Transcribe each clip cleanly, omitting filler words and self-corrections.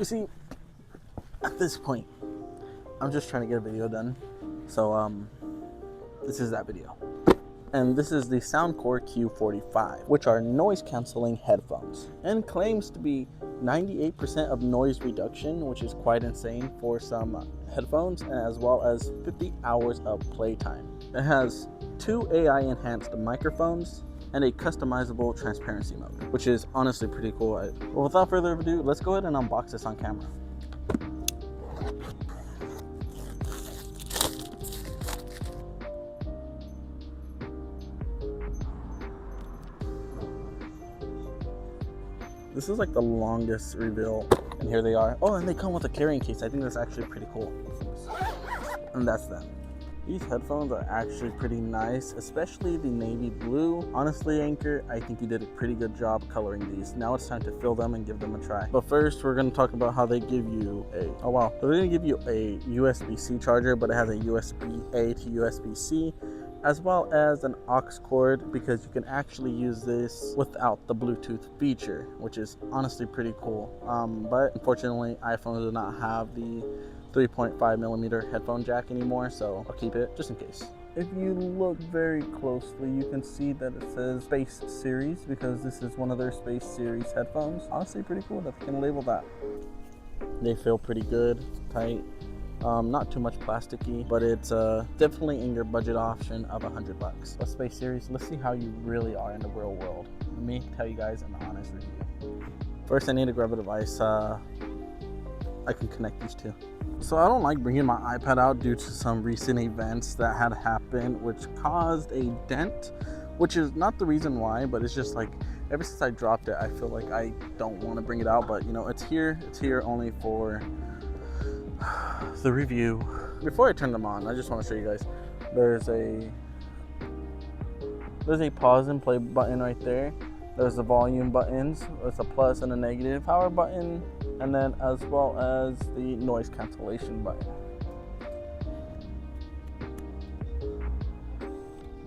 You see, at this point, I'm just trying to get a video done. So, this is that video. And this is the Soundcore Q45, which are noise canceling headphones, and claims to be 98% of noise reduction, which is quite insane for some headphones, as well as 50 hours of playtime. It has 2 AI enhanced microphones and a customizable transparency mode, which is honestly pretty cool. Well, without further ado, let's go ahead and unbox this on camera. This is like the longest reveal, and here they are. Oh, and they come with a carrying case. I think that's actually pretty cool. And that's them. These headphones are actually pretty nice, especially the navy blue. Honestly, Anker, I think you did a pretty good job coloring these. Now it's time to fill them and give them a try. But first, we're gonna talk about how they give you oh wow. So they're gonna give you a USB-C charger, but it has a USB-A to USB-C, as well as an aux cord, because you can actually use this without the Bluetooth feature, which is honestly pretty cool. But unfortunately, iPhone does not have the 3.5mm headphone jack anymore, so I'll keep it just in case. If you look very closely, you can see that it says Space Series, because this is one of their Space Series headphones. Honestly, pretty cool that they can label that. They feel pretty good, tight. Not too much plasticky, but it's definitely in your budget option of $100. But Space Series, let's see how you really are in the real world. Let me tell you guys an honest review. First, I need to grab a device I can connect these to. So I don't like bringing my iPad out due to some recent events that had happened, which caused a dent, which is not the reason why, but it's just like ever since I dropped it, I feel like I don't want to bring it out. But you know, it's here only for the review. Before I turn them on, I just want to show you guys, there's a pause and play button right there. There's the volume buttons, there's a plus and a negative, power button, and then as well as the noise cancellation button.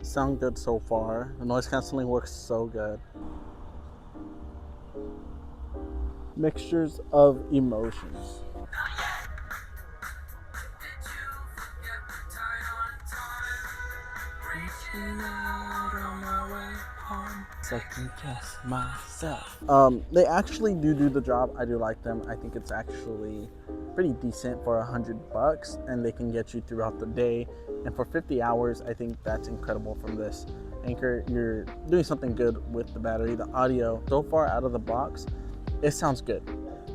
Sound good so far. The noise canceling works so good. Mixtures of emotions. Second guess myself. They actually do the job. I do like them. I think it's actually pretty decent for $100, and they can get you throughout the day. And for 50 hours, I think that's incredible from this. Anker, you're doing something good with the battery. The audio, so far out of the box, it sounds good.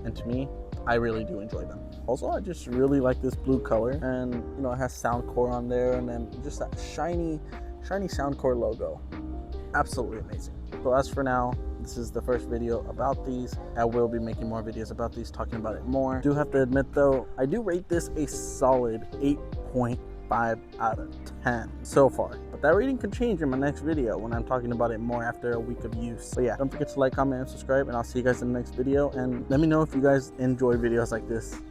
And to me, I really do enjoy them. Also, I just really like this blue color, and you know, it has Soundcore on there, and then just that shiny Soundcore logo. Absolutely amazing. So as for now, this is the first video about these. I will be making more videos about these, talking about it more. I do have to admit though, I do rate this a solid 8.5 out of 10 so far. But that rating could change in my next video when I'm talking about it more after a week of use. But yeah, don't forget to like, comment, and subscribe, and I'll see you guys in the next video. And let me know if you guys enjoy videos like this.